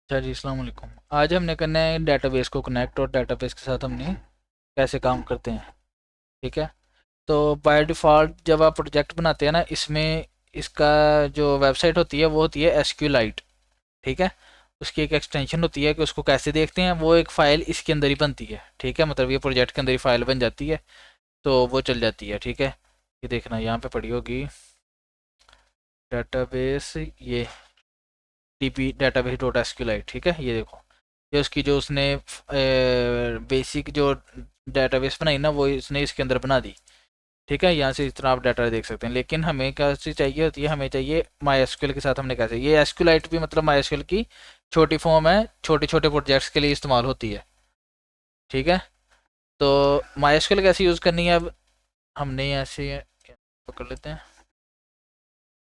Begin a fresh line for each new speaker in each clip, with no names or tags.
अच्छा जी, अस्सलाम वालेकुम। आज हमने करना है डेटाबेस को कनेक्ट और डेटाबेस के साथ हमने कैसे काम करते हैं। ठीक है। तो बाय डिफ़ॉल्ट जब आप प्रोजेक्ट बनाते हैं ना, इसमें इसका जो वेबसाइट होती है वो होती है एसक्यूलाइट। ठीक है। उसकी एक एक्सटेंशन होती है कि उसको कैसे देखते हैं, वो एक फ़ाइल इसके अंदर ही बनती है। ठीक है, मतलब ये प्रोजेक्ट के अंदर ही फ़ाइल बन जाती है, तो वो चल जाती है। ठीक है। ये देखना यहाँ पे पड़ी होगी डेटाबेस, ये डीपी डेटाबेस डॉट एसक्यूलाइट। ठीक है, ये देखो, ये उसकी जो उसने बेसिक जो डेटाबेस बनाई ना, वो इसने इसके अंदर बना दी। ठीक है, यहाँ से इस तरह आप डाटा देख सकते हैं। लेकिन हमें कैसे चाहिए होती है, हमें चाहिए माई एसक्यूएल के साथ हमने कैसे, ये एसक्यूलाइट भी मतलब माई एसक्यूएल की छोटी फॉर्म है, छोटे छोटे प्रोजेक्ट्स के लिए इस्तेमाल होती है। ठीक है। तो माई एसक्यूएल कैसे यूज़ करनी है, अब हमने ऐसे कर लेते हैं।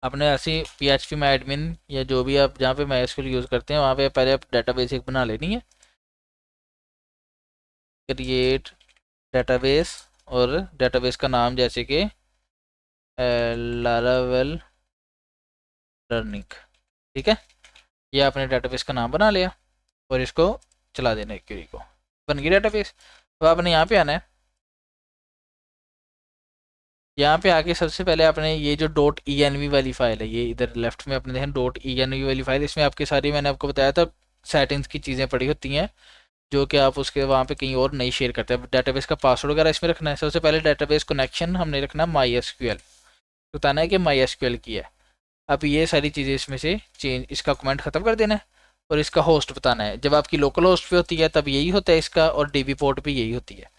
अपने ऐसे पी एच पी में एडमिन या जो भी आप जहाँ पे माई एसक्यूएल यूज़ करते हैं वहाँ पे पहले आप डाटाबेस एक बना लेनी है। क्रिएट डेटाबेस, और डेटाबेस का नाम जैसे कि लारावेल लर्निंग। ठीक है, ये आपने डेटाबेस का नाम बना लिया और इसको चला देना है, क्वेरी को। बन गई डेटाबेस। तो आपने यहाँ पे आना है। यहाँ पे आके सबसे पहले आपने ये जो डॉट ई एन वी वाली फाइल है, ये इधर लेफ्ट में अपने देखें डॉट ई एन वी वाली फाइल, इसमें आपकी सारी, मैंने आपको बताया था, सेटिंग्स की चीज़ें पड़ी होती हैं जो कि आप उसके वहाँ पे कहीं और नहीं शेयर करते हैं। डेटाबेस का पासवर्ड वगैरह इसमें रखना है। सबसे पहले डेटाबेस कनेक्शन हमने रखना माई एस क्यू एल, बताना है कि माई एस क्यू एल की है। अब ये सारी चीज़ें इसमें से चेंज, इसका कमेंट ख़त्म कर देना है और इसका होस्ट बताना है। जब आपकी लोकल होस्ट पे होती है तब यही होता है इसका, और डीबी पोर्ट पे यही होती है।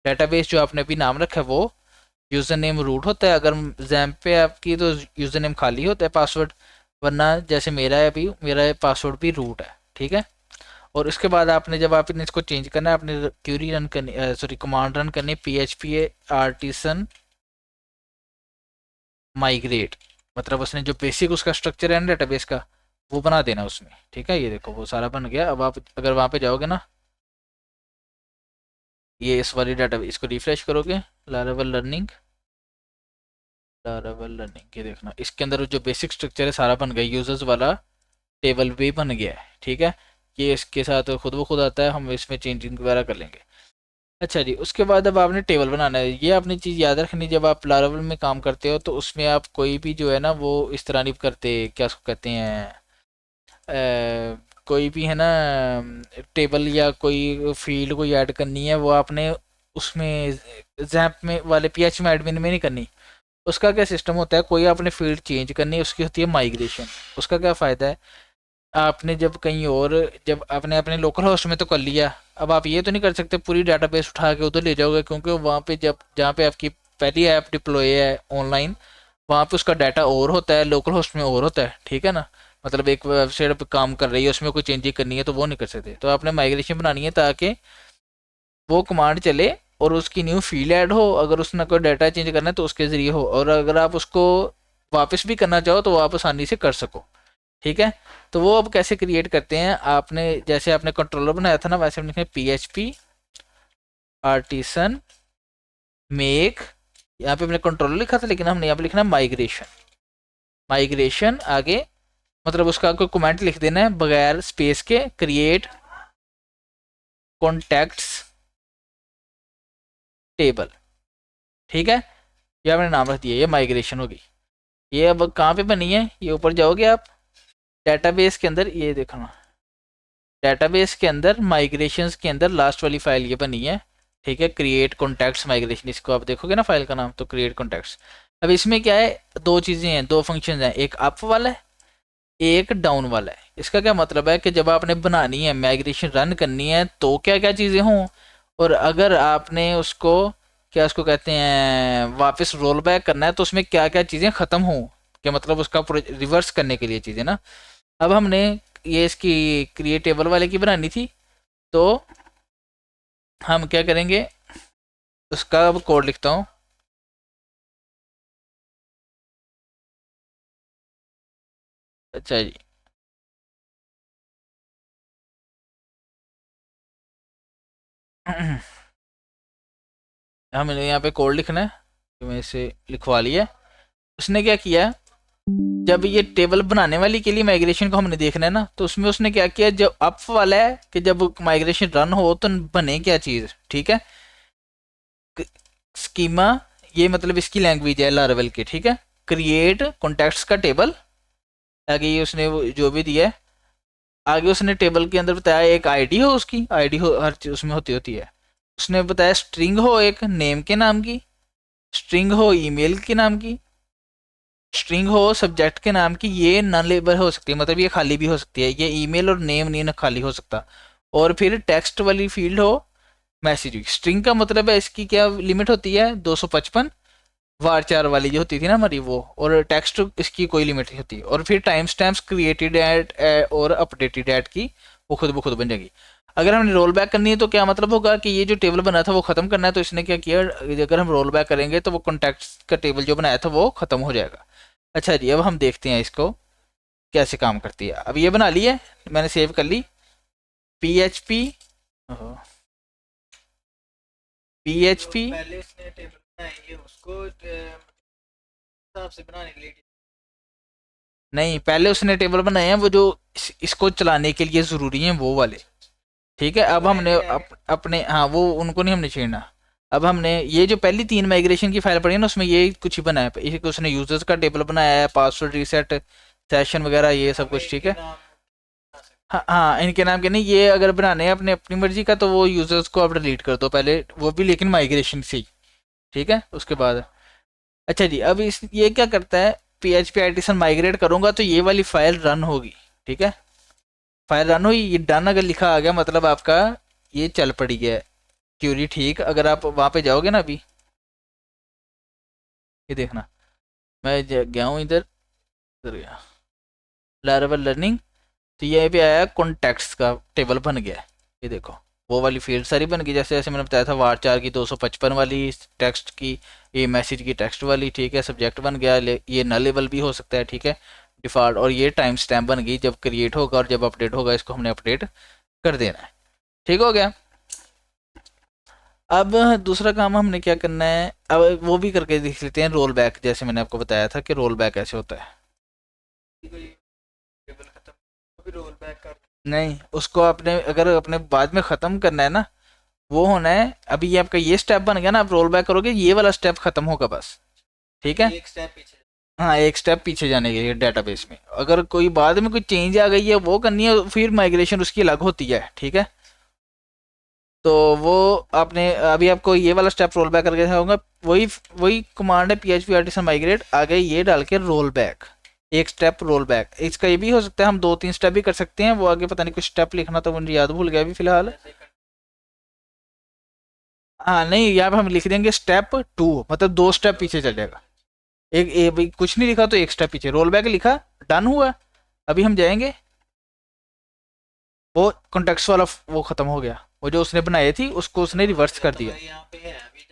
डेटाबेस जो आपने अभी नाम रखा है वो यूज़र नेम रूट होता है। अगर जैम पे आपकी तो यूज़र नेम खाली होता है, पासवर्ड, वरना जैसे मेरा है अभी, मेरा पासवर्ड भी रूट है। ठीक है। और उसके बाद आपने जब आपने इसको चेंज करना है, आपने क्यूरी रन करनी, सॉरी कमांड रन करनी, P H P artisan migrate, मतलब उसने जो बेसिक उसका स्ट्रक्चर है ना डेटाबेस का, वो बना देना उसमें। ठीक है, ये देखो वो सारा बन गया। अब आप अगर वहाँ पे जाओगे ना, ये इस वाली डाटा, इसको रिफ्रेश करोगे, लारावेल लर्निंग, लारावेल लर्निंग, ये देखना इसके अंदर जो बेसिक स्ट्रक्चर है सारा बन गया। यूजर्स वाला टेबल भी बन गया है। ठीक है, ये इसके साथ खुद ब खुद आता है, हम इसमें चेंजिंग वगैरह कर लेंगे। अच्छा जी, उसके बाद अब आपने टेबल बनाना है। ये आपने चीज़ याद रखनी, जब आप लारावेल में काम करते हो तो उसमें आप कोई भी जो है ना वो इस तरह नहीं करते, क्या उसको कहते हैं, कोई भी है ना टेबल या कोई फील्ड कोई ऐड करनी है, वो आपने उसमें जैप में वाले पीएच में एडमिन में नहीं करनी। उसका क्या सिस्टम होता है, कोई आपने फील्ड चेंज करनी है, उसकी होती है माइग्रेशन। उसका क्या फ़ायदा है, आपने जब कहीं और, जब आपने अपने लोकल होस्ट में तो कर लिया, अब आप ये तो नहीं कर सकते पूरी डाटाबेस उठा के उधर ले जाओगे, क्योंकि वहाँ पे जब जहाँ पे आपकी पहली ऐप डिप्लॉय है ऑनलाइन, वहाँ पे उसका डाटा और होता है, लोकल होस्ट में और होता है। ठीक है ना, मतलब एक वेबसाइट पे काम कर रही है, उसमें कोई चेंजिंग करनी है तो वो नहीं कर सकते। तो आपने माइग्रेशन बनानी है ताकि वो कमांड चले और उसकी न्यू फील्ड ऐड हो, अगर उसने कोई डाटा चेंज करना है तो उसके ज़रिए हो, और अगर आप उसको वापस भी करना चाहो तो आप आसानी से कर सको। ठीक है। तो वो अब कैसे क्रिएट करते हैं, आपने जैसे आपने कंट्रोलर बनाया था ना, वैसे हमने P H P artisan make, यहाँ पे हमने कंट्रोलर लिखा था लेकिन हमने यहाँ पे लिखना माइग्रेशन। माइग्रेशन आगे, मतलब उसका कोई कमेंट लिख देना है बगैर स्पेस के, क्रिएट कॉन्टैक्ट्स टेबल। ठीक है, ये आपने नाम रख दिया, ये माइग्रेशन होगी। ये अब कहाँ पे बनी है, ये ऊपर जाओगे आप डेटाबेस के अंदर, ये देखना डेटाबेस के अंदर माइग्रेशंस के अंदर लास्ट वाली फाइल ये बनी है। ठीक है, क्रिएट कॉन्टैक्ट्स माइग्रेशन, इसको आप देखोगे ना फाइल का नाम, तो क्रिएट कॉन्टैक्ट्स। अब इसमें क्या है, दो चीज़ें हैं, दो फंक्शन हैं, एक अप वाला है, एक डाउन वाला है। इसका क्या मतलब है कि जब आपने बनानी है, माइग्रेशन रन करनी है, तो क्या क्या चीज़ें हों, और अगर आपने उसको, क्या उसको कहते हैं, वापस रोल बैक करना है तो उसमें क्या क्या चीज़ें ख़त्म हों, कि मतलब उसका रिवर्स करने के लिए चीज़ें ना। अब हमने ये इसकी क्रिएटेबल वाले की बनानी थी, तो हम क्या करेंगे, उसका अब कोड लिखता हूँ। अच्छा जी, हमें यहाँ पे कोड लिखना है, तो मैं इसे लिखवा लिया। उसने क्या किया, जब ये टेबल बनाने वाली के लिए माइग्रेशन को हमने देखना है ना, तो उसमें उसने क्या किया, जब अप वाला है कि जब माइग्रेशन रन हो तो बने क्या चीज़, ठीक है। स्कीमा, ये मतलब इसकी लैंग्वेज है लारावेल की, ठीक है। क्रिएट कॉन्टेक्ट्स का टेबल, आगे ये उसने जो भी दिया है, आगे उसने टेबल के अंदर बताया एक आईडी हो, उसकी आईडी हो हर चीज उसमें होती होती है। उसने बताया स्ट्रिंग हो एक नेम के नाम की, स्ट्रिंग हो ईमेल के नाम की, स्ट्रिंग हो सब्जेक्ट के नाम की, ये नॉन लेबल हो सकती है, मतलब ये खाली भी हो सकती है, ये ईमेल और नेम नहीं ना खाली हो सकता। और फिर टेक्स्ट वाली फील्ड हो मैसेज। स्ट्रिंग का मतलब है इसकी क्या लिमिट होती है, 255 वार चार वाली जो होती थी ना हमारी वो, और टेक्स्ट इसकी कोई लिमिट नहीं होती। और फिर टाइम स्टैम्प्स क्रिएटेड एट और अपडेटेड एट की वो खुद ब खुद बन जाएगी। अगर हमने रोल बैक करनी है तो क्या मतलब होगा कि ये जो टेबल बना था वो खत्म करना है, तो इसने क्या किया, अगर हम रोल बैक करेंगे तो वो कॉन्टैक्ट्स का टेबल जो बनाया था वो खत्म हो जाएगा। अच्छा जी, अब हम देखते हैं इसको कैसे काम करती है। अब ये बना ली है, मैंने सेव कर ली। P H P, P H P,
पहले इसने टेबल बनाई है उसको हिसाब से बनाने के लिए।
नहीं पहले उसने टेबल बनाए हैं वो जो इसको चलाने के लिए ज़रूरी हैं वो वाले, ठीक है। अब हमने अपने, हाँ वो उनको नहीं हमने छेड़ना। अब हमने ये जो पहली 3 माइग्रेशन की फाइल पड़ी है ना, उसमें ये कुछ ही बनाया है, इसी को उसने यूजर्स का टेबल बनाया है, पासवर्ड रीसेट सेशन वगैरह ये सब कुछ, ठीक है। हाँ हाँ, इनके नाम के नहीं, ये अगर बनाने हैं अपने अपनी मर्जी का तो वो यूजर्स को आप डिलीट कर दो पहले, वो भी लेकिन माइग्रेशन से ही, ठीक है। उसके बाद अच्छा जी, अब इस ये क्या करता है, P H P artisan migrate करूंगा तो ये वाली फाइल रन होगी, ठीक है। फाइल रन हुई, ये डन अगर लिखा आ गया मतलब आपका ये चल पड़ी है क्यूरी, ठीक। अगर आप वहाँ पे जाओगे ना अभी, ये देखना, मैं गया हूँ इधर, इधर गया लारावेल लर्निंग, तो ये पे आया कॉन्टेक्ट्स का टेबल बन गया है। ये देखो वो वाली फील्ड सारी बन गई, जैसे जैसे मैंने बताया था, वार चार की 255 वाली टेक्स्ट की, ये मैसेज की टेक्स्ट वाली, ठीक है। सब्जेक्ट बन गया, ये नल लेवल भी हो सकता है, ठीक है, डिफ़ॉल्ट। और ये टाइम स्टैम्प बन गई, जब क्रिएट होगा और जब अपडेट होगा इसको हमने अपडेट कर देना है, ठीक हो गया। अब दूसरा काम हमने क्या करना है, अब वो भी करके देख लेते हैं, रोल बैक, जैसे मैंने आपको बताया था कि रोल बैक ऐसे होता है।
टेबल खत्म, अभी रोल बैक कर।
नहीं, उसको आपने अगर अपने बाद में ख़त्म करना है ना, वो होना है, अभी ये आपका ये स्टेप बन गया ना, आप रोल बैक करोगे ये वाला स्टेप खत्म होगा बस, ठीक है।
एक स्टेप पीछे।
हाँ, एक स्टेप पीछे जाने के लिए डेटाबेस में, अगर कोई बाद में कोई चेंज आ गई है वो करनी है, फिर माइग्रेशन उसकी अलग होती है, ठीक है। तो वो आपने अभी आपको ये वाला स्टेप रोल बैक करके होगा, वही वही कमांड है P H P artisan migrate, आगे ये डाल के रोल बैक, एक स्टेप रोल बैक। इसका ये भी हो सकता है हम 2-3 स्टेप भी कर सकते हैं, वो आगे पता नहीं कुछ स्टेप लिखना तो मुझे याद भूल गया अभी फिलहाल। हाँ नहीं, यहाँ पे हम लिख देंगे स्टेप 2, मतलब 2 स्टेप पीछे चल जाएगा। भाई कुछ नहीं लिखा तो एक स्टेप पीछे, रोल बैक लिखा, डन हुआ। अभी हम जाएंगे, वो कॉन्टेक्स्ट वाला वो खत्म हो गया, वो जो उसने बनाई थी उसको उसने रिवर्स कर दिया।
यहाँ पे है अभी।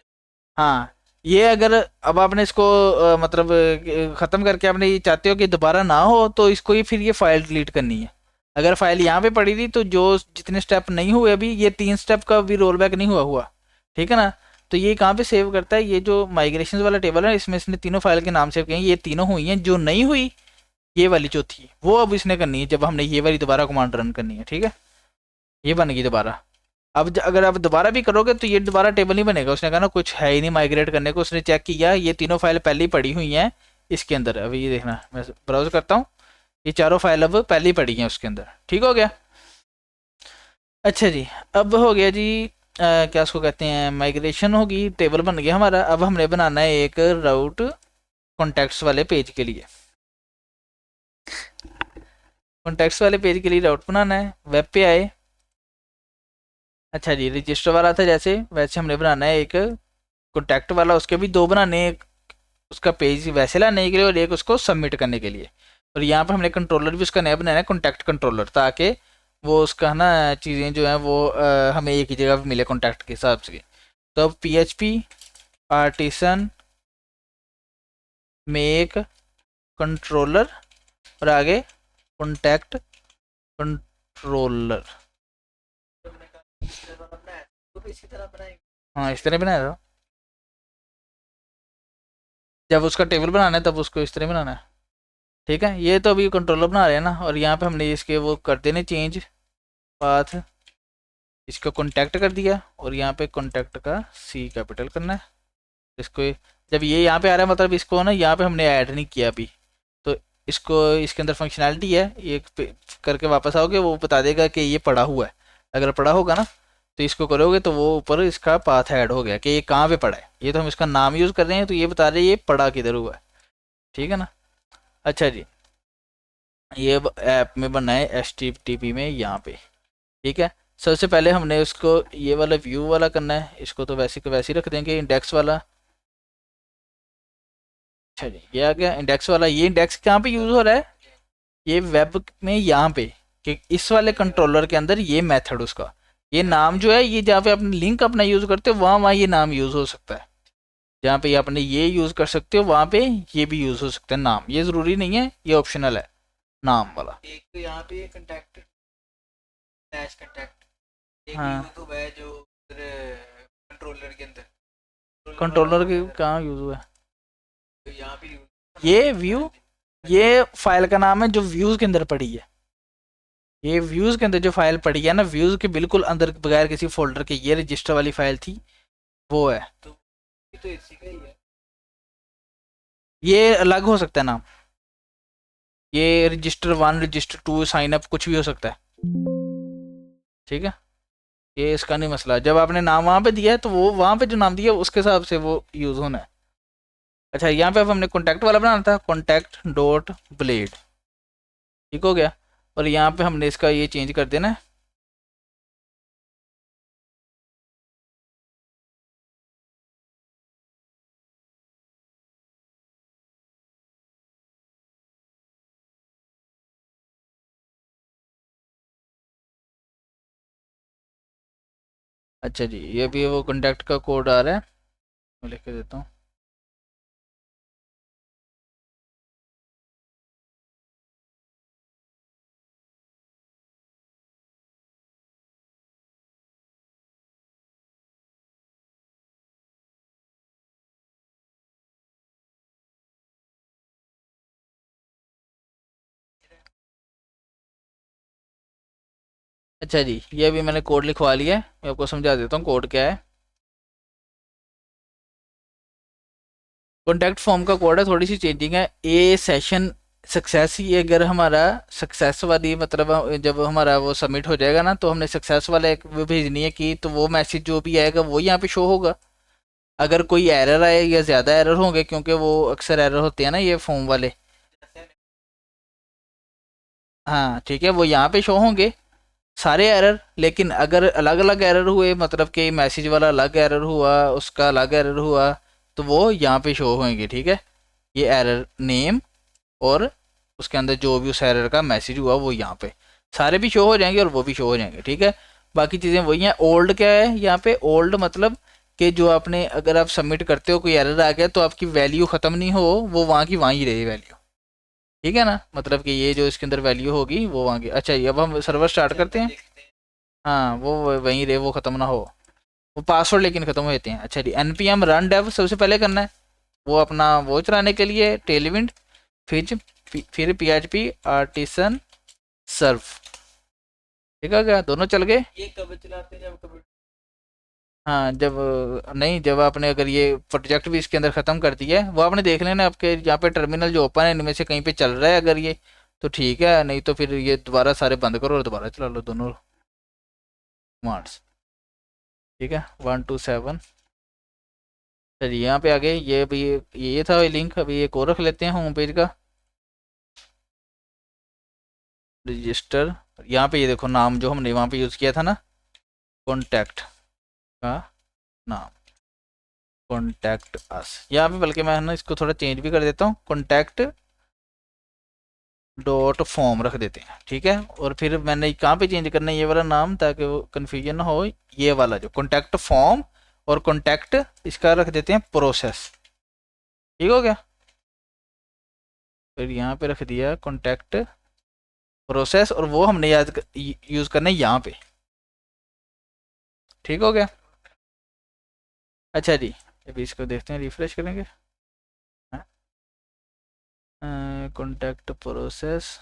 हाँ, ये अगर अब आपने इसको मतलब ख़त्म करके आपने ये चाहते हो कि दोबारा ना हो, तो इसको ये फिर ये फाइल डिलीट करनी है। अगर फाइल यहाँ पे पड़ी थी तो जो जितने स्टेप नहीं हुए अभी, ये 3 स्टेप का भी रोल बैक नहीं हुआ हुआ, ठीक है ना। तो ये कहाँ पे सेव करता है, ये जो माइग्रेशन वाला टेबल है इसमें इसने तीनों फाइल के नाम सेव किए हैं, ये तीनों हुई हैं, जो नहीं हुई ये वाली चौथी वो अब इसने करनी है जब हमने ये वाली दोबारा कमांड रन करनी है, ठीक है। ये बनेगी दोबारा। अब अगर आप दोबारा भी करोगे तो ये दोबारा टेबल नहीं बनेगा, उसने कहा ना कुछ है ही नहीं माइग्रेट करने को, उसने चेक किया ये तीनों फाइल पहले ही पड़ी हुई हैं इसके अंदर। अभी ये देखना, मैं ब्राउज करता हूँ, ये चारों फाइल अब पहले ही पड़ी हैं उसके अंदर, ठीक हो गया। अच्छा जी, अब हो गया जी, क्या उसको कहते हैं, माइग्रेशन होगी, टेबल बन गया हमारा। अब हमने बनाना है एक राउट कॉन्टैक्ट्स वाले पेज के लिए, कॉन्टैक्ट्स वाले पेज के लिए राउट बनाना है। वेब पे आए, अच्छा जी, रजिस्टर वाला था जैसे वैसे हमने बनाना है एक कॉन्टैक्ट वाला, उसके भी 2 बनाने हैं, एक उसका पेज वैसे लाने के लिए और एक उसको सबमिट करने के लिए। और यहाँ पर हमने कंट्रोलर भी उसका नया बनाना है, कॉन्टैक्ट कंट्रोलर, ताकि वो उसका ना चीज़ें जो हैं वो हमें एक ही जगह पे मिले कॉन्टैक्ट के हिसाब से। तो अब P H P artisan make controller और आगे कॉन्टैक्ट कंट्रोलर,
तो इसी तरह बनाएंगे।
हाँ इस तरह बनाया था, जब उसका टेबल बनाना है तब उसको इस तरह बनाना है। ठीक है, ये तो अभी कंट्रोलर बना रहे हैं ना, और यहाँ पे हमने इसके वो कर देने चेंज पाथ, इसको कॉन्टैक्ट कर दिया, और यहाँ पे कॉन्टैक्ट का सी कैपिटल करना है इसको। जब ये यहाँ पे आ रहा है मतलब इसको ना यहाँ पे हमने ऐड नहीं किया अभी, तो इसको इसके अंदर फंक्शनैलिटी है, ये करके वापस आओगे वो बता देगा कि ये पड़ा हुआ है। अगर पड़ा होगा ना तो इसको करोगे तो वो ऊपर इसका पाथ ऐड हो गया कि ये कहाँ पे पड़ा है। ये तो हम इसका नाम यूज़ कर रहे हैं तो ये बता रहे हैं ये पड़ा किधर हुआ है। ठीक है ना। अच्छा जी, ये ऐप में बनना है एच टी टी पी में यहाँ पे। ठीक है, सबसे पहले हमने उसको ये वाला व्यू वाला करना है, इसको तो वैसे को वैसे ही रख देंगे इंडेक्स वाला। अच्छा जी, ये आ गया इंडेक्स वाला। ये इंडेक्स कहाँ पे यूज़ हो रहा है, ये वेब में यहाँ पे, कि इस वाले कंट्रोलर के अंदर ये मेथड उसका, ये नाम जो है ये जहाँ पे अपने लिंक अपना यूज़ करते हो वहाँ वहाँ ये नाम यूज़ हो सकता है। जहाँ पे आपने ये यूज़ कर सकते हो वहाँ पे ये भी यूज़ हो सकता है नाम, ये ज़रूरी नहीं है, ये ऑप्शनल है नाम वाला।
एक तो यहाँ पे कंटेक्ट डैश कंटेक्ट, एक
हाँ,
यूट्यूब है जो कंट्रोलर के अंदर कंट्रोलर वाला
कंट्रोलर
नाम
के
है,
कहाँ यूज़ हुआ है
तो यहाँ पे
ये व्यू, ये फाइल का नाम है जो व्यूज़ के अंदर पड़ी है। ये व्यूज़ के अंदर जो फाइल पड़ी है ना, व्यूज़ के बिल्कुल अंदर बगैर किसी फोल्डर के, ये रजिस्टर वाली फाइल थी वो है।
तो ये तो इसी का ही है।
ये अलग हो सकता है नाम, ये register one register two sign up कुछ भी हो सकता है। ठीक है, ये इसका नहीं मसला, जब आपने नाम वहाँ पे दिया है तो वो वहाँ पे जो नाम दिया है उसके हिसाब से वो यूज़ होना है। अच्छा, यहाँ पे अब हमने कॉन्टैक्ट वाला बनाना था, कॉन्टैक्ट डॉट ब्लेड। ठीक हो गया, और यहाँ पे हमने इसका ये चेंज कर देना है। अच्छा जी, ये भी वो कॉन्टैक्ट का कोड आ रहा है, मैं लिख के देता हूँ। अच्छा जी, ये भी मैंने कोड लिखवा लिया है, मैं आपको समझा देता हूँ कोड क्या है। कॉन्टैक्ट फॉर्म का कोड है, थोड़ी सी चेंजिंग है। ए सेशन सक्सेस ही अगर हमारा सक्सेस वाली मतलब जब हमारा वो सबमिट हो जाएगा ना तो हमने सक्सेस वाला एक वो भेजनी है कि, तो वो मैसेज जो भी आएगा वो यहाँ पे शो होगा। अगर कोई एरर आए या ज़्यादा एरर होंगे, क्योंकि वो अक्सर एरर होते हैं ना ये फॉर्म वाले। हाँ ठीक है, वो यहाँ पे शो होंगे सारे एरर, लेकिन अगर अलग अलग एरर हुए मतलब कि मैसेज वाला अलग एरर हुआ उसका अलग एरर हुआ तो वो यहाँ पे शो होंगे। ठीक है, ये एरर नेम और उसके अंदर जो भी उस एरर का मैसेज हुआ वो यहाँ पे सारे भी शो हो जाएंगे और वो भी शो हो जाएंगे। ठीक है, बाकी चीज़ें वही हैं। ओल्ड क्या है यहाँ पे, ओल्ड मतलब कि जो आपने अगर आप सबमिट करते हो कोई एरर आ गया तो आपकी वैल्यू ख़त्म नहीं हो, वो वहाँ की वहाँ ही रहे वैल्यू। ठीक है ना, मतलब कि ये जो इसके अंदर वैल्यू होगी वो वहाँ की। अच्छा, ये अब हम सर्वर स्टार्ट करते हैं।
देखते हैं।
हाँ, वो वहीं रहे, वो ख़त्म ना हो, वो पासवर्ड लेकिन ख़त्म हो जाते हैं। अच्छा जी, N P M run dev सबसे पहले करना है, वो अपना वो चलाने के लिए टेलविंड, फिर पी एच पी आर्टिसन सर्व। ठीक है, क्या दोनों चल गए।
ये कब चलाते हैं जब कभी
हाँ, जब नहीं, जब आपने अगर ये प्रोजेक्ट भी इसके अंदर ख़त्म कर दिया है वो आपने देख लेना, आपके यहाँ पे टर्मिनल जो ओपन है इनमें से कहीं पे चल रहा है अगर ये, तो ठीक है, नहीं तो फिर ये दोबारा सारे बंद करो और दोबारा चला लो दोनों कमांड्स। ठीक है, 127। चलिए यहाँ पे आ गए, ये भी ये था लिंक, अभी एक और रख लेते हैं होम पेज का रजिस्टर। यहाँ पे ये देखो नाम जो हमने वहाँ पे यूज़ किया था ना, कॉन्टैक्ट का नाम, कॉन्टैक्ट अस। यहाँ पे बल्कि मैं ना इसको थोड़ा चेंज भी कर देता हूँ, कॉन्टैक्ट डॉट फॉर्म रख देते हैं। ठीक है, और फिर मैंने कहाँ पे चेंज करना है ये वाला नाम, ताकि वो कन्फ्यूजन ना हो। ये वाला जो कॉन्टैक्ट फॉर्म और कॉन्टैक्ट, इसका रख देते हैं प्रोसेस। ठीक हो गया, फिर यहाँ पे रख दिया कॉन्टैक्ट प्रोसेस, और वो हमने याद यूज़ करना है यहाँ पे। ठीक हो गया। अच्छा जी, अभी इसको देखते हैं, रिफ्रेश करेंगे। हाँ, कॉन्टैक्ट प्रोसेस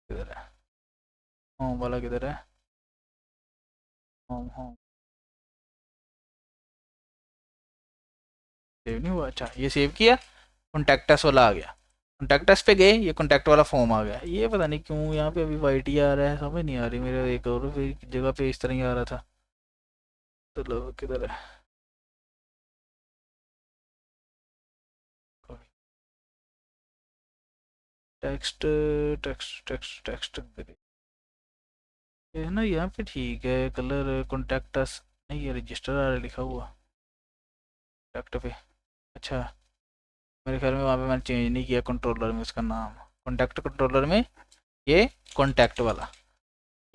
किधर है, होम वाला किधर है, होम होम सेव नहीं हुआ, अच्छा ये सेव किया, कॉन्टैक्टस वाला आ गया, कॉन्टैक्टस पे गए, ये कॉन्टैक्ट वाला फॉर्म आ गया, ये पता नहीं क्यों यहाँ पे अभी वाइट ही आ रहा है, समझ नहीं आ रही मेरे, एक और भी जगह पे इस तरह ही आ रहा था, तो लो किधर है, टेक्स्ट टेक्स्ट टेक्स्ट टेक्स्ट, ये है ना यहाँ पे, ठीक है, कलर कॉन्टैक्टस नहीं, ये रजिस्टर आ रहा है लिखा हुआ कॉन्टैक्ट पे, अच्छा मेरे ख्याल में वहाँ पे मैंने चेंज नहीं किया कंट्रोलर में उसका नाम, कॉन्टैक्ट कंट्रोलर में ये कॉन्टैक्ट वाला,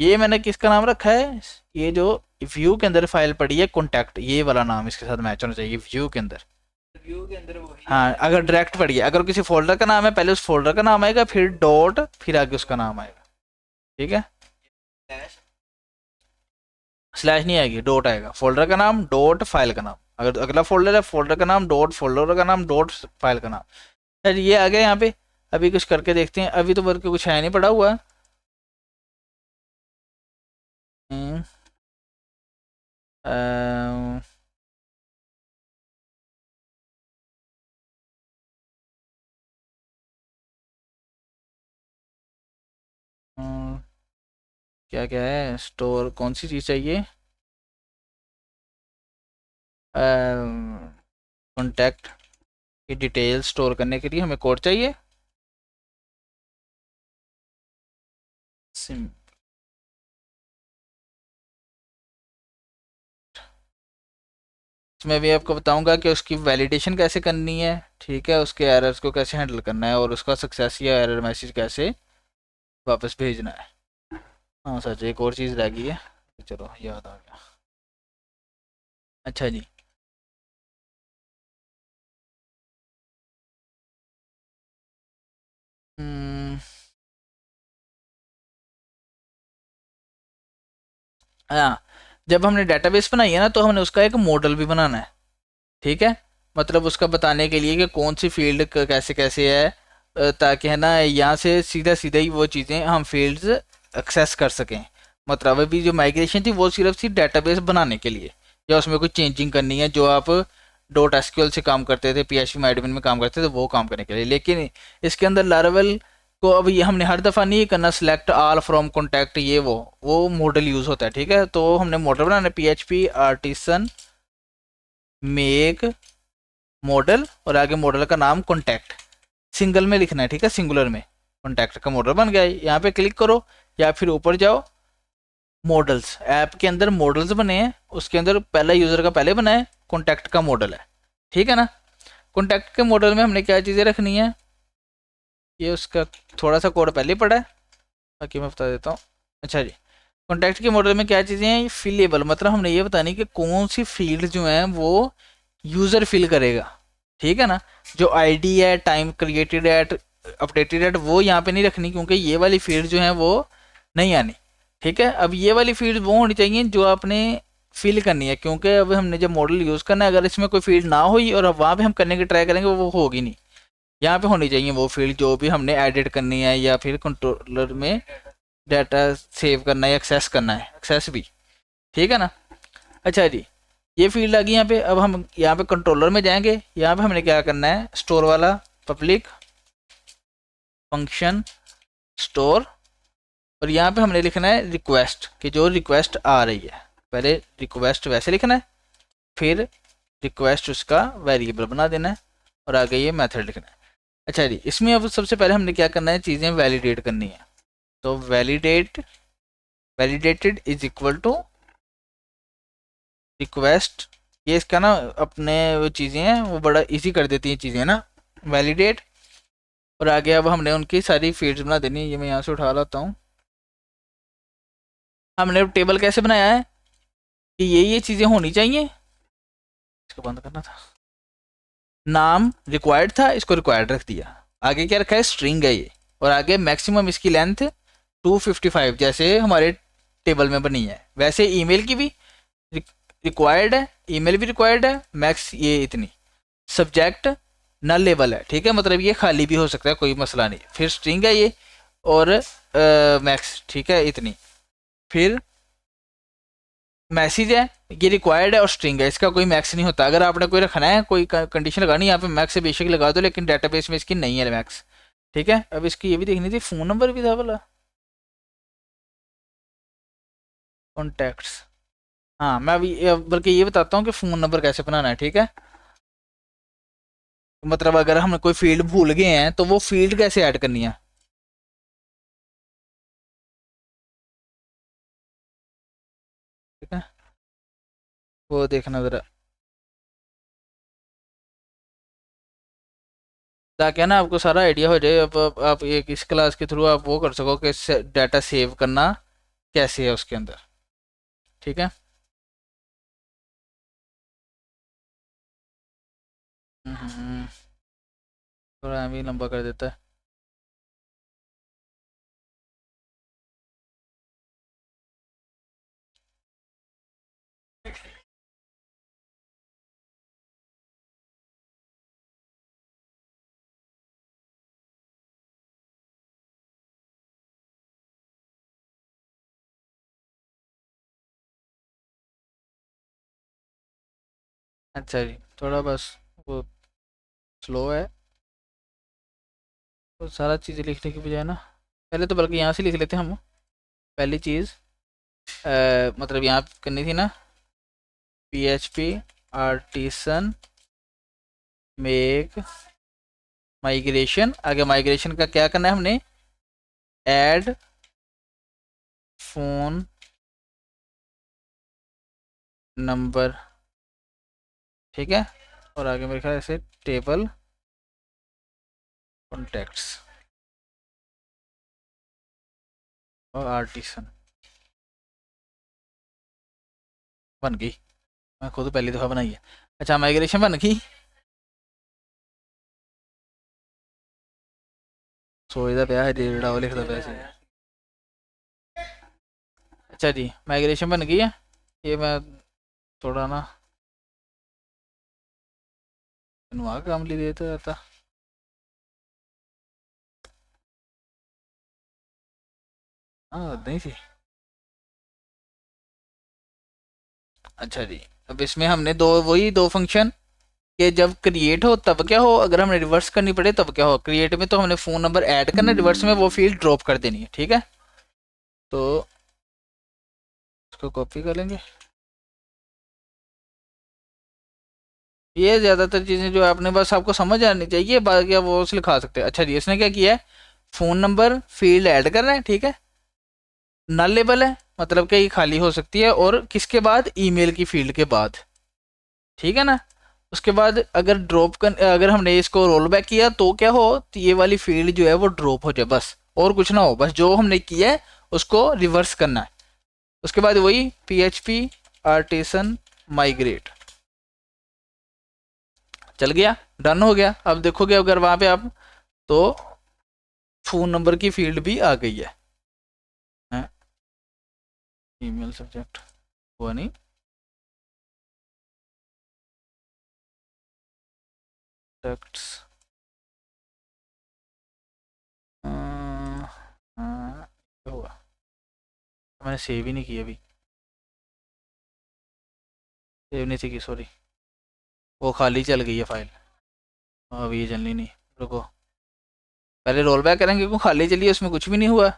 ये मैंने किसका नाम रखा है, ये जो व्यू के अंदर फाइल पड़ी है कॉन्टैक्ट, ये वाला नाम इसके साथ मैच होना चाहिए व्यू के अंदर,
व्यू के अंदर वही
हाँ अगर डायरेक्ट पड़ी है, अगर किसी फोल्डर का नाम है पहले उस फोल्डर का नाम आएगा, फिर डॉट, फिर आगे उसका नाम आएगा, ठीक है,
फ्लैश
स्लैश नहीं आएगी, डॉट आएगा, फोल्डर का नाम डॉट फाइल का नाम, अगर अगला फोल्डर है फोल्डर का नाम डॉट, फोल्डर का नाम डॉट फाइल का नाम, सर ये आ गया यहाँ पे, अभी कुछ करके देखते हैं, अभी तो वर्क कुछ है नहीं पड़ा हुआ, हम्म, अम, क्या क्या है, स्टोर कौन सी चीज़ चाहिए, कॉन्टैक्ट की डिटेल स्टोर करने के लिए हमें कोड चाहिए, सिम, इसमें भी आपको बताऊंगा कि उसकी वैलिडेशन कैसे करनी है, ठीक है, उसके एरर्स को कैसे हैंडल करना है, और उसका सक्सेस या एरर मैसेज कैसे वापस भेजना है, हाँ सच एक और चीज़ रह गई है, चलो याद आ गया, अच्छा जी, हम्म, हाँ जब हमने डेटाबेस बनाई है ना, तो हमने उसका एक मॉडल भी बनाना है, ठीक है, मतलब उसका बताने के लिए कि कौन सी फील्ड कैसे कैसे है, ताकि है ना यहाँ से सीधा सीधा ही वो चीज़ें हम फील्ड्स एक्सेस कर सकें, मतलब अभी जो माइग्रेशन थी वो सिर्फ डेटाबेस बनाने के लिए, या उसमें कोई चेंजिंग करनी है, जो आप डॉट एसक्यूएल से काम करते थे, पीएचपी में एडमिन में काम करते थे, वो काम करने के लिए, लेकिन इसके अंदर लारावेल को अब ये हमने हर दफ़ा नहीं करना सिलेक्ट ऑल फ्रॉम कॉन्टैक्ट, ये वो मॉडल यूज़ होता है, ठीक है, तो हमने मॉडल बनाना है, पीएचपी आर्टिसन मेक मॉडल, और आगे मॉडल का नाम कॉन्टैक्ट सिंगल में लिखना है, ठीक है, सिंगुलर में, कॉन्टैक्ट का मॉडल बन गया है, यहाँ पे क्लिक करो, या फिर ऊपर जाओ, मॉडल्स ऐप के अंदर मॉडल्स बने हैं, उसके अंदर पहला यूज़र का पहले बना है, कॉन्टैक्ट का मॉडल है, ठीक है ना, कॉन्टैक्ट के मॉडल में हमने क्या चीज़ें रखनी है, ये उसका थोड़ा सा कोड पहले ही पड़ा है, बाकी मैं बता देता हूँ, अच्छा जी, कॉन्टैक्ट के मॉडल में क्या चीज़ें हैं, फिलेबल, मतलब हमने ये बतानी कि कौन सी फील्ड जो है वो यूज़र फिल करेगा, ठीक है ना, जो आईडी है, टाइम क्रिएटेड है, अपडेटेड है, वो यहाँ पे नहीं रखनी, क्योंकि ये वाली फील्ड जो है वो नहीं आनी, ठीक है, अब ये वाली फील्ड वो होनी चाहिए जो आपने फिल करनी है, क्योंकि अब हमने जब मॉडल यूज़ करना है, अगर इसमें कोई फील्ड ना हुई और अब वहाँ पे हम करने की ट्राई करेंगे, वो होगी नहीं, यहाँ पे होनी चाहिए वो फील्ड जो भी हमने एडिट करनी है, या फिर कंट्रोलर में डाटा सेव करना है, एक्सेस करना है, एक्सेस भी, ठीक है ना, अच्छा जी, ये फील्ड आ गई यहाँ पे, अब हम यहाँ पे कंट्रोलर में जाएंगे, यहाँ पे हमने क्या करना है, स्टोर वाला पब्लिक फंक्शन स्टोर, और यहाँ पे हमने लिखना है रिक्वेस्ट, कि जो रिक्वेस्ट आ रही है, पहले रिक्वेस्ट वैसे लिखना है, फिर रिक्वेस्ट उसका वेरिएबल बना देना है, और आगे ये मेथड लिखना है, अच्छा जी, इसमें अब सबसे पहले हमने क्या करना है, चीज़ें वैलिडेट करनी है, तो validated is equal to request, ये इसका ना अपने वो चीज़ें हैं वो बड़ा इजी कर देती हैं चीज़ें ना, वैलिडेट, और आगे अब हमने उनकी सारी फील्ड्स बना देनी है, ये मैं यहाँ से उठा लाता हूँ, हमने टेबल कैसे बनाया है कि ये चीज़ें होनी चाहिए, इसको बंद करना था, नाम रिक्वायर्ड था, इसको रिक्वायर्ड रख दिया, आगे क्या रखा है, स्ट्रिंग है ये, और आगे मैक्सिमम इसकी लेंथ 255 जैसे हमारे टेबल में बनी है, वैसे ईमेल की भी रिक्वायर्ड है, ईमेल भी रिक्वायर्ड है, मैक्स ये इतनी, सब्जेक्ट नल लेबल है, ठीक है, मतलब ये खाली भी हो सकता है, कोई मसला नहीं। फिर स्ट्रिंग है ये, और मैक्स, ठीक है, इतनी। फिर मैसेज है, ये रिक्वायर्ड है, और स्ट्रिंग है, इसका कोई मैक्स नहीं होता। अगर आपने कोई रखना है, कोई कंडीशन लगानी है, यहाँ पे मैक्स से बेशक लगा दो, लेकिन डेटाबेस में इसकी नहीं है मैक्स, ठीक है। अब इसकी ये भी देखनी थी, फ़ोन नंबर भी था बोला, कॉन्टैक्ट्स। हाँ, मैं अभी बल्कि ये बताता हूँ कि फ़ोन नंबर कैसे बनाना है, ठीक है। मतलब अगर हम कोई फील्ड भूल गए हैं तो वो फील्ड कैसे ऐड करनी है, ठीक है, वो देखना ज़रा, ताकि ना आपको सारा आइडिया हो जाए। अब आप एक इस क्लास के थ्रू आप वो कर सको कि डाटा सेव करना कैसे है उसके अंदर, ठीक है। थोड़ा भी लंबा कर देता है। अच्छा जी, थोड़ा बस वो स्लो है, तो सारा चीज़ लिखने की बजाय ना, पहले तो बल्कि यहाँ से लिख लेते हैं हम। पहली चीज़ मतलब यहाँ करनी थी ना, P H P artisan make migration. आगे माइग्रेशन का क्या करना है हमने, ऐड फ़ोन नंबर, ठीक है। और आगे मेरे ख्याल से टेबल कॉन्टेक्ट्स और आर्टिसन बन गई। मैं खुद पहली दफ़ा बनाई है। अच्छा, माइग्रेशन बन गई, सोचता पिया है जेड़ा वो लिखता पिया सी। अच्छा जी, माइग्रेशन बन गई है। ये मैं थोड़ा ना वहाँ काम ले देता रहता। हाँ, नहीं थी। अच्छा जी, अब इसमें हमने दो, वही दो फंक्शन, कि जब क्रिएट हो तब क्या हो, अगर हमें रिवर्स करनी पड़े तब क्या हो। क्रिएट में तो हमने फ़ोन नंबर ऐड करना, रिवर्स में वो फील्ड ड्रॉप कर देनी है, ठीक है। तो इसको कॉपी कर लेंगे। ये ज़्यादातर चीज़ें जो आपने बस आपको समझ आनी चाहिए, बाकी आप वो से लिखा सकते हैं। अच्छा जी, इसने क्या किया है, फ़ोन नंबर फील्ड ऐड कर रहे हैं, ठीक है। नल लेबल है, मतलब कि ये खाली हो सकती है, और किसके बाद, ईमेल की फील्ड के बाद, ठीक है ना। उसके बाद अगर अगर हमने इसको रोल बैक किया तो क्या हो, तो ये वाली फील्ड जो है वो ड्रॉप हो जाए, बस और कुछ ना हो, बस जो हमने किया है उसको रिवर्स करना है। उसके बाद वही P H P artisan migrate, चल गया, डन हो गया। अब देखोगे अगर वहाँ पे आप, तो फ़ोन नंबर की फील्ड भी आ गई है, ईमेल सब्जेक्ट हुआ नहीं, टेक्स्ट क्या हुआ, मैंने सेव ही नहीं किया अभी, सेव नहीं थी की, सॉरी, वो खाली चल गई है फाइल। अभी ये चलनी नहीं, रुको, पहले रोल बैक करेंगे, क्यों खाली चलिए, उसमें कुछ भी नहीं हुआ।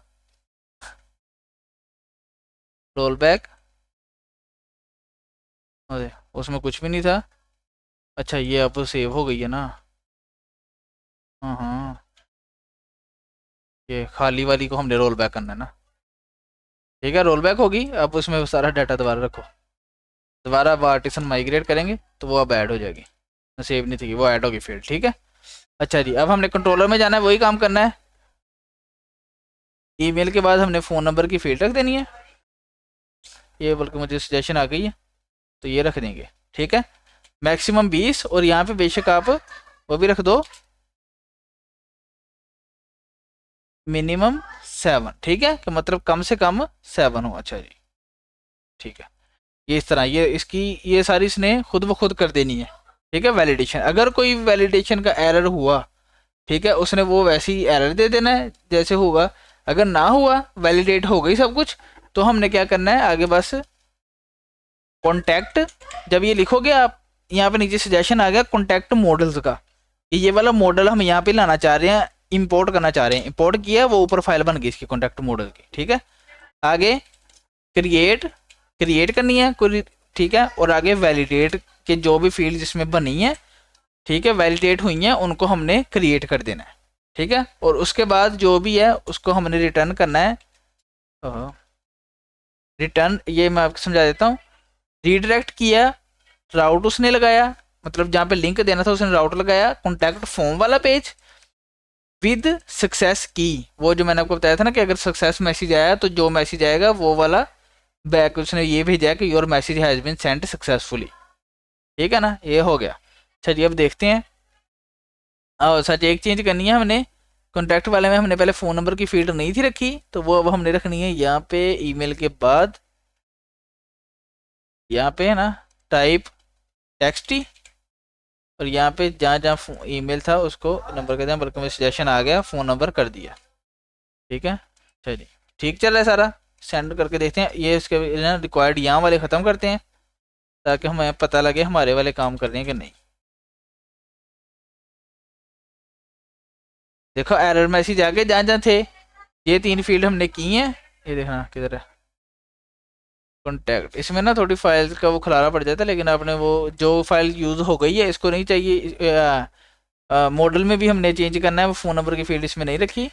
रोल बैक, अरे उसमें कुछ भी नहीं था। अच्छा, ये अब सेव हो गई है ना। हाँ हाँ, ये खाली वाली को हमने रोल बैक करना है ना, ठीक है, रोल बैक होगी। अब उसमें सारा डाटा दोबारा रखो, दोबारा पार्टीशन माइग्रेट करेंगे तो वो अब ऐड हो जाएगी, सेव नहीं थी वो ऐड होगी फील्ड, ठीक है। अच्छा जी, अब हमने कंट्रोलर में जाना है, वही काम करना है। ईमेल के बाद हमने फ़ोन नंबर की फील्ड रख देनी है, ये बल्कि मुझे सजेशन आ गई है, तो ये रख देंगे, ठीक है। मैक्सिमम 20, और यहाँ पे बेशक आप वो भी रख दो, मिनिमम 7, ठीक है, कि मतलब कम से कम 7 हो। अच्छा जी, ठीक है, ये इस तरह, ये इसकी ये सारी इसने खुद ब खुद कर देनी है, ठीक है। वैलिडेशन, अगर कोई वैलिडेशन का एरर हुआ, ठीक है, उसने वो वैसे ही एरर दे देना है जैसे होगा। अगर ना हुआ, वैलिडेट हो गई सब कुछ, तो हमने क्या करना है आगे बस कॉन्टैक्ट। जब ये लिखोगे आप, यहाँ पे नीचे सजेशन आ गया कॉन्टैक्ट मॉडल्स का, ये वाला मॉडल हम यहाँ पे लाना चाह रहे हैं, इंपोर्ट करना चाह रहे हैं। इंपोर्ट किया, वो ऊपर फाइल बन गई इसकी कॉन्टैक्ट मॉडल की। ठीक है, आगे क्रिएट, क्रिएट करनी है कोई, ठीक है, और आगे वैलिडेट के जो भी फील्ड जिसमें बनी है, ठीक है, वैलिडेट हुई हैं, उनको हमने क्रिएट कर देना है। ठीक है, और उसके बाद जो भी है उसको हमने रिटर्न करना है। रिटर्न, ये मैं आपको समझा देता हूँ। रीडायरेक्ट किया, राउट उसने लगाया, मतलब जहाँ पे लिंक देना था उसने राउट लगाया, कॉन्टैक्ट फॉर्म वाला पेज विद सक्सेस की, वो जो मैंने आपको बताया था ना कि अगर सक्सेस मैसेज आया तो जो मैसेज आएगा वो वाला बैक उसने ये भेजा है कि your message has been sent successfully. ठीक है ना, ये हो गया। चलिए अब देखते हैं। और सच एक चेंज करनी है हमने, कॉन्टैक्ट वाले में हमने पहले फ़ोन नंबर की फील्ड नहीं थी रखी, तो वो अब हमने रखनी है यहाँ पे ईमेल के बाद, यहाँ पे है ना टाइप टेक्स्ट ही, और यहाँ पे जहाँ जहाँ ईमेल था उसको नंबर कर दिया, बल्कि मुझे सजेशन आ गया फ़ोन नंबर कर दिया। ठीक है, चलिए ठीक चल रहा है सारा। सेंड करके देखते हैं, ये इसके ना रिक्वायर्ड यहाँ वाले ख़त्म करते हैं ताकि हमें पता लगे हमारे वाले काम कर रहे हैं कि नहीं। देखो एरर मैसेज आ गए जहाँ जहाँ थे, ये 3 फील्ड हमने की हैं। ये देखना किधर है कॉन्टैक्ट, इसमें ना थोड़ी फाइल का वो खलारा पड़ जाता है, लेकिन आपने वो जो फाइल यूज़ हो गई है इसको नहीं चाहिए। मॉडल में भी हमने चेंज करना है, वो फ़ोन नंबर की फील्ड इसमें नहीं रखी,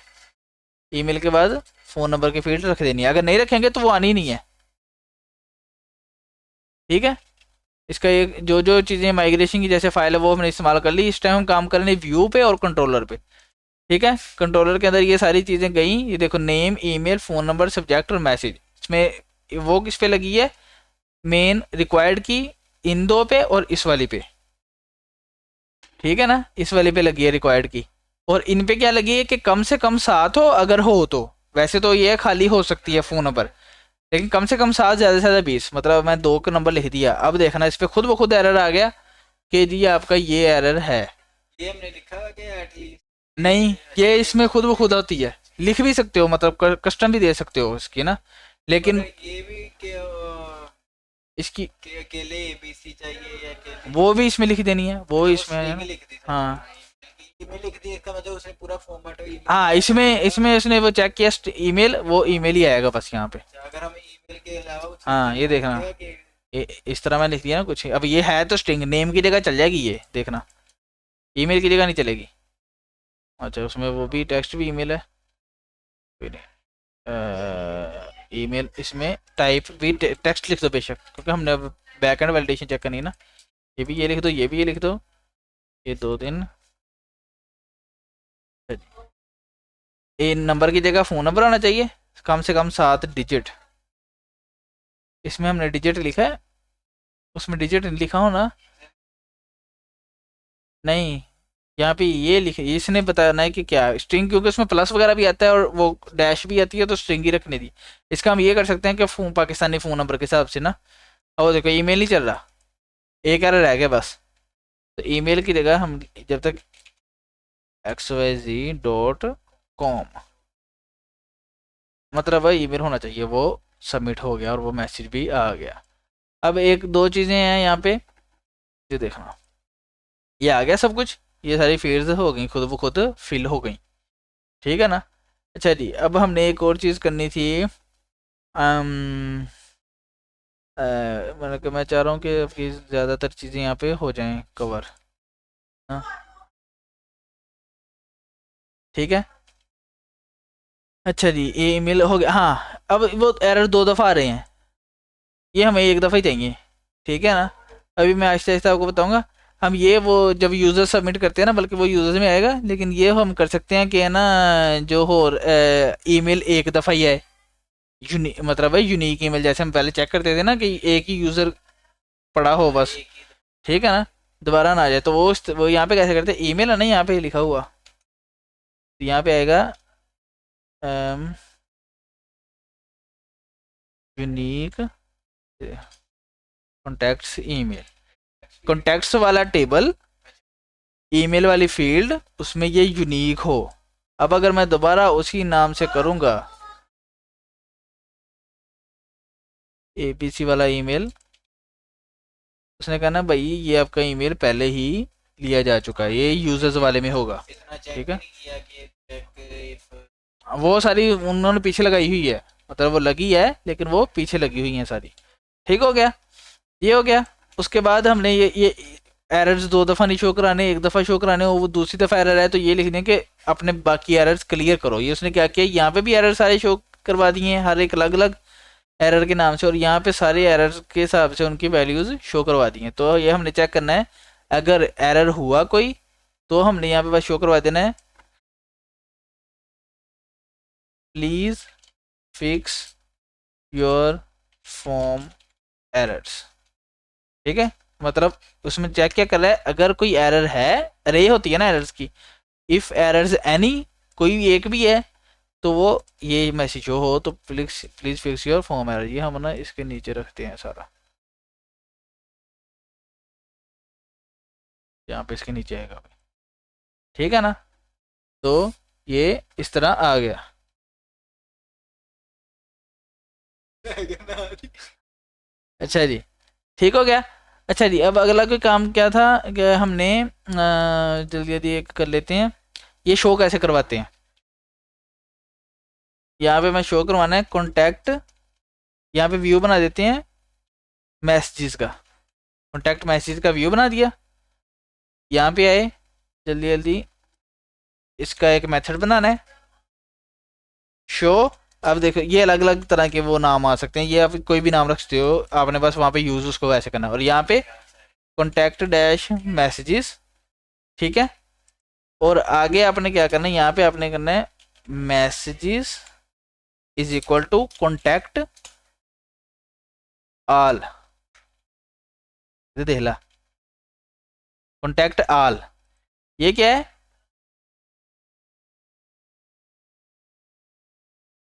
ईमेल के बाद फ़ोन नंबर की फील्ड रख देनी है, अगर नहीं रखेंगे तो वो आनी ही नहीं है। ठीक है, इसका ये जो जो चीज़ें माइग्रेशन की जैसे फाइल है वो हमने इस्तेमाल कर ली। इस टाइम हम काम कर रहे हैं व्यू पे और कंट्रोलर पे। ठीक है, कंट्रोलर के अंदर ये सारी चीज़ें गई, ये देखो name, email, phone number, subject और मैसेज, इसमें वो किस पे लगी है, मेन रिक्वायर्ड की इन दो पे और इस वाली पे। ठीक है ना, इस वाले पे लगी है रिक्वायर्ड की, और इन पे क्या लगी है कि कम से कम 7 हो, अगर हो तो। वैसे तो ये खाली हो सकती है फ़ोन नंबर, लेकिन कम से कम 7, ज़्यादा से ज़्यादा 20, मतलब मैं 2 का नंबर लिख दिया। अब देखना इस पर खुद ब खुद एरर आ गया कि जी आपका ये एरर है।
ये हमने लिखा हुआ कि एटलीस्ट
नहीं, ये इसमें खुद ब खुद होती है, लिख भी सकते हो, मतलब कस्टम भी दे सकते हो इसकी ना, लेकिन
मगर ये भी कि
इसकी
अकेले एबीसी चाहिए या अकेले
वो भी इसमें लिख देनी है, वो
अच्छा वो
इसमें है
स्ट्रिंग
ना।
लिख दी था।
हाँ
ईमेल लिख दी, इसका मतलब उसने पूरा फॉर्मेट
हाँ, इसमें इसमें उसने वो चेक किया ईमेल, वो ईमेल ही आएगा बस यहाँ पे।
अगर हम ईमेल के अलावा कुछ
हाँ
लिखें
ये
तो वो
देखना,
लिखेगा कि
इस तरह मैं लिख दिया ना कुछ, अब ये है तो स्ट्रिंग, नेम की जगह चल जाएगी ये देखना, ईमेल की जगह नहीं चलेगी। अच्छा उसमें वो भी टेक्स्ट भी ईमेल है, कोई नहीं, ईमेल इसमें टाइप भी टेक्स्ट लिख दो बेशक, क्योंकि हमने अब बैक एंड वैलिडेशन चेक करनी है ना। ये भी ये लिख दो, ये भी ये लिख दो, ये 2 दिन। ये नंबर की जगह फ़ोन नंबर आना चाहिए, कम से कम 7 डिजिट। इसमें हमने डिजिट लिखा है, उसमें डिजिट नहीं लिखा हो ना। नहीं, यहाँ पे ये लिखे, इसने बताना है कि क्या स्ट्रिंग, क्योंकि उसमें प्लस वगैरह भी आता है और वो डैश भी आती है, तो स्ट्रिंग ही रखने दी। इसका हम ये कर सकते हैं कि फ़ोन पाकिस्तानी फ़ोन नंबर के हिसाब से ना। और देखो ईमेल नहीं चल रहा, एक एरर रह गया बस। तो ईमेल की जगह हम जब तक xyz.com, मतलब वह ईमेल होना चाहिए, वो सबमिट हो गया और वो मैसेज भी आ गया। अब एक दो चीज़ें हैं यहाँ पे, ये देखना, ये आ गया सब कुछ, ये सारी फील्ड्स हो गई खुद ब खुद फिल हो गई। ठीक है ना। अच्छा जी, अब हमने एक और चीज़ करनी थी। मतलब कि मैं चाह रहा हूँ कि आपकी ज़्यादातर चीज़ें यहाँ पे हो जाएं कवर। हाँ ठीक है। अच्छा जी, ये ईमेल हो गया। हाँ अब वो एरर 2 दफ़ा आ रहे हैं, ये हमें एक दफ़ा ही चाहिए। ठीक है ना, अभी मैं आहिस्ता आहिस्ता आपको बताऊंगा। हम ये वो जब यूज़र सबमिट करते हैं ना, बल्कि वो यूज़र में आएगा, लेकिन ये हम कर सकते हैं कि है ना, जो हो ईमेल एक दफ़ा ही आए, मतलब है यूनिक ईमेल, जैसे हम पहले चेक करते थे ना कि एक ही यूज़र पड़ा हो बस।
एक ही
ठीक है ना, दोबारा ना आ जाए, तो वो यहाँ पे कैसे करते हैं, ईमेल है ना यहाँ पे लिखा हुआ, तो यहाँ पे आएगा यूनिक कॉन्टैक्ट्स ईमेल। कॉन्टैक्ट्स वाला टेबल, ईमेल वाली फील्ड, उसमें ये यूनिक हो। अब अगर मैं दोबारा उसी नाम से करूँगा, एपीसी वाला ईमेल, उसने कहा ना भाई ये आपका ईमेल पहले ही लिया जा चुका है, ये यूजर्स वाले में होगा। ठीक है, वो सारी उन्होंने पीछे लगाई हुई है, मतलब वो लगी है लेकिन वो पीछे लगी हुई है सारी। ठीक हो गया, ये हो गया। उसके बाद हमने ये एरर्स 2 दफ़ा नहीं शो कराने, 1 दफ़ा शो कराने, वो दूसरी दफ़ा एरर है तो ये लिखने के अपने बाकी एरर्स क्लियर करो। ये उसने क्या किया, यहाँ पे भी एरर सारे शो करवा दिए हैं, हर एक अलग अलग एरर के नाम से, और यहाँ पे सारे एरर्स के हिसाब से उनकी वैल्यूज़ शो करवा दी हैं। तो ये हमने चेक करना है, अगर एरर हुआ कोई तो हमने यहाँ पे बस शो करवा देना है, please fix your form errors. ठीक है, मतलब उसमें चेक क्या कर रहा है, अगर कोई एरर है, अरे होती है ना एरर्स की, इफ़ एरर्स एनी, कोई एक भी है तो वो ये मैसेज हो तो please please fix your form error. ये हम ना इसके नीचे रखते हैं सारा, यहाँ पे इसके नीचे आएगा। ठीक है ना, तो ये इस तरह आ गया। अच्छा जी, ठीक हो गया। अच्छा जी, अब अगला कोई काम क्या था कि हमने जल्दी जल्दी एक कर लेते हैं, ये शो कैसे करवाते हैं। यहाँ पे मैं शो करवाना है कॉन्टैक्ट, यहाँ पे व्यू बना देते हैं मैसेजेस का, कॉन्टैक्ट मैसेज का व्यू बना दिया। यहाँ पे आए, जल्दी जल्दी इसका एक मेथड बनाना है शो। अब देखो ये अलग अलग तरह के वो नाम आ सकते हैं, ये आप कोई भी नाम रख सकते हो, आपने बस वहाँ पे यूज उसको वैसे करना है। और यहाँ पे कॉन्टैक्ट डैश मैसेजेस, ठीक है। और आगे आपने क्या करना है, यहाँ पे आपने करना है messages is equal to contact all. देख ला, कॉन्टैक्ट आल, ये क्या है,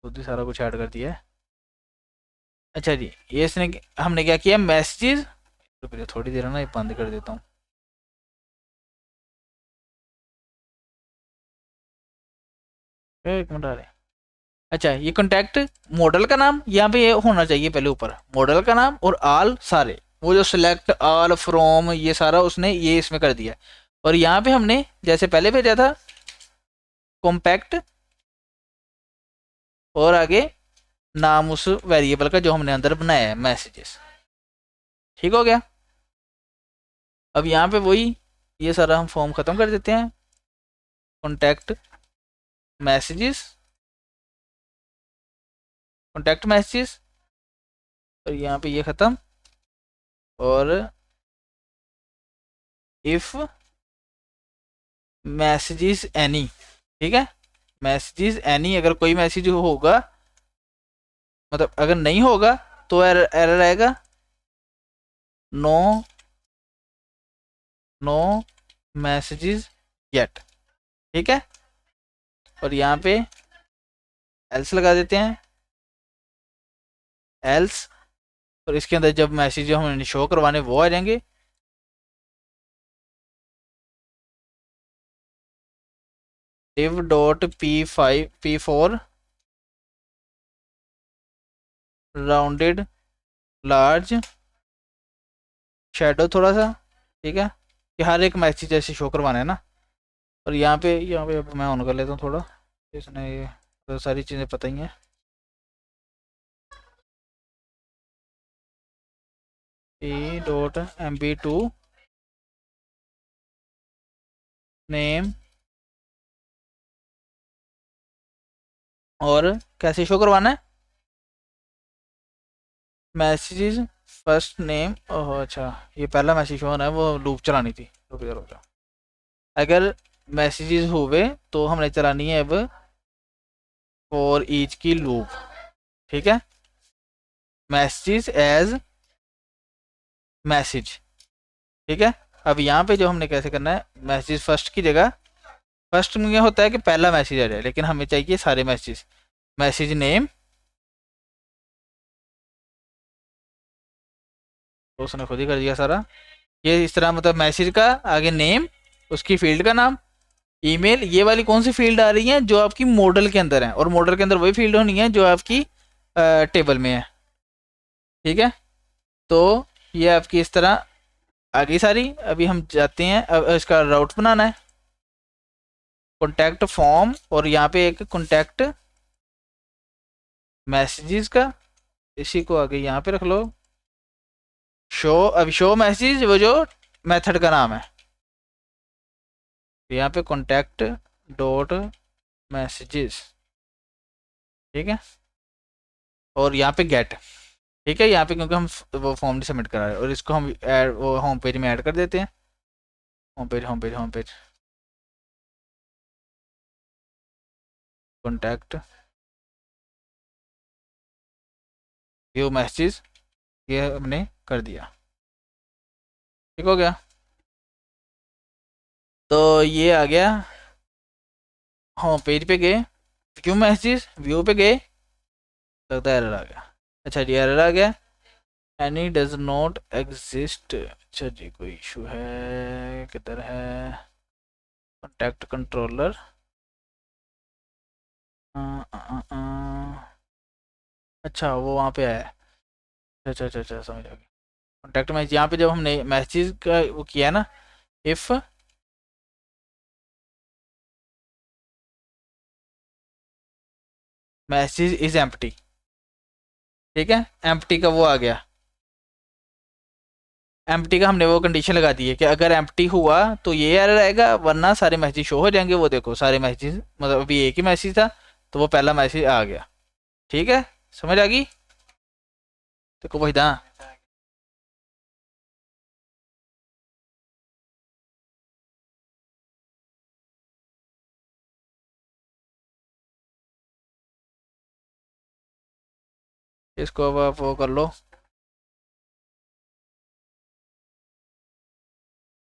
खुद ही सारा कुछ ऐड कर दिया है। अच्छा जी, ये इसने हमने क्या किया, मैसेजेस, थोड़ी देर है ना, ये बंद कर देता हूँ। एक मिनट आ रहे। अच्छा, ये कॉन्टैक्ट मॉडल का नाम यहाँ पे ये होना चाहिए पहले ऊपर, मॉडल का नाम और आल सारे, वो जो सिलेक्ट आल फ्रॉम ये सारा उसने ये इसमें कर दिया। और यहाँ पे हमने जैसे पहले भेजा था कॉम्पैक्ट, और आगे नाम उस वेरिएबल का जो हमने अंदर बनाया है मैसेजेस। ठीक हो गया। अब यहाँ पे वही ये सारा हम फॉर्म ख़त्म कर देते हैं, कॉन्टैक्ट मैसेजेस, कॉन्टैक्ट मैसेजेस, और यहाँ पे ये ख़त्म। और इफ़ मैसेजेस एनी, ठीक है, मैसेजेस एनी, अगर कोई मैसेज होगा, मतलब अगर नहीं होगा तो एरर आएगा, नो नो मैसेजेस येट। ठीक है, और यहाँ पे एल्स लगा देते हैं, एल्स, और इसके अंदर जब मैसेज जो हमने शो करवाने वो आ जाएंगे। div dot p4 rounded large shadow थोड़ा सा, ठीक है, कि हर एक मैसेज ऐसे शो करवाना है ना। और यहाँ पे अब मैं ऑन कर लेता हूँ थोड़ा, इसने ये तो सारी चीज़ें पता ही हैं। p.mp2 नेम, और कैसे शो करवाना है, मैसेजेस फर्स्ट नेम। ओह अच्छा, ये पहला मैसेज शो होना है, वो लूप चलानी थी, रुक जा। अगर मैसेजेस हुए तो हमने चलानी है अब फॉर ईच की लूप। ठीक है, मैसेजेस एज मैसेज। ठीक है, अब यहाँ पे जो हमने कैसे करना है, मैसेज फर्स्ट की जगह, फर्स्ट में क्या होता है कि पहला मैसेज आ जाए, लेकिन हमें चाहिए सारे मैसेज। मैसेज नेम, तो उसने खुद ही कर दिया सारा, ये इस तरह मतलब मैसेज का आगे नेम, उसकी फील्ड का नाम, ईमेल, ये वाली कौन सी फील्ड आ रही है जो आपकी मॉडल के अंदर है, और मॉडल के अंदर वही फील्ड होनी है जो आपकी टेबल में है। ठीक है, तो ये आपकी इस तरह आ गई सारी। अभी हम जाते हैं, अब इसका राउट बनाना है, कॉन्टैक्ट फॉर्म, और यहाँ पे एक कॉन्टैक्ट मैसेजेस का, इसी को आगे यहाँ पे रख लो, शो। अभी शो मैसेज वो जो मेथड का नाम है, यहाँ पे कॉन्टैक्ट डॉट मैसेजेस। ठीक है, और यहाँ पे गेट। ठीक है, यहाँ पे क्योंकि हम वो फॉर्म सबमिट करा रहे हैं, और इसको हम वो होम पेज में ऐड कर देते हैं। Home page, home page, home page, contact view message, ये हमने कर दिया। ठीक हो गया, तो ये आ गया। होम पेज पे गए, व्यू मैसेज, व्यू पे गए, लगता है एरर आ गया। अच्छा जी, एरर आ गया, एनी डज नॉट एग्जिस्ट। अच्छा जी, कोई इशू है, किधर है, कॉन्टैक्ट कंट्रोलर, अच्छा वो वहाँ पे आया है। अच्छा अच्छा अच्छा, समझ आ गया। कॉन्टैक्ट मैसेज, यहाँ पे जब हमने मैसेज का वो किया ना, इफ़ मैसेज इज एम्प्टी, ठीक है, एम्प्टी का वो आ गया। एम्प्टी का हमने वो कंडीशन लगा दी है कि अगर एम्प्टी हुआ तो ये एरर आएगा, वरना सारे मैसेज शो हो जाएंगे। वो देखो सारे मैसेज, मतलब अभी एक ही मैसेज था तो वो पहला मैसेज आ गया। ठीक है, समझ आ गई? देखो वही था, इसको अब आप वो कर लो,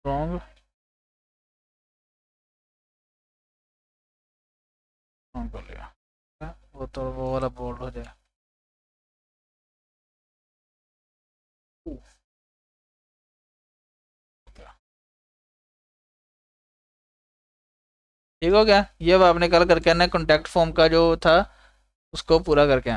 रॉन्ग, रॉन्ग कर लिया, वो तो वो वाला बोल्ड हो जाए। ठीक हो गया, ये अब आपने कल करके आना है, कॉन्टैक्ट फॉर्म का जो था उसको पूरा करके आना।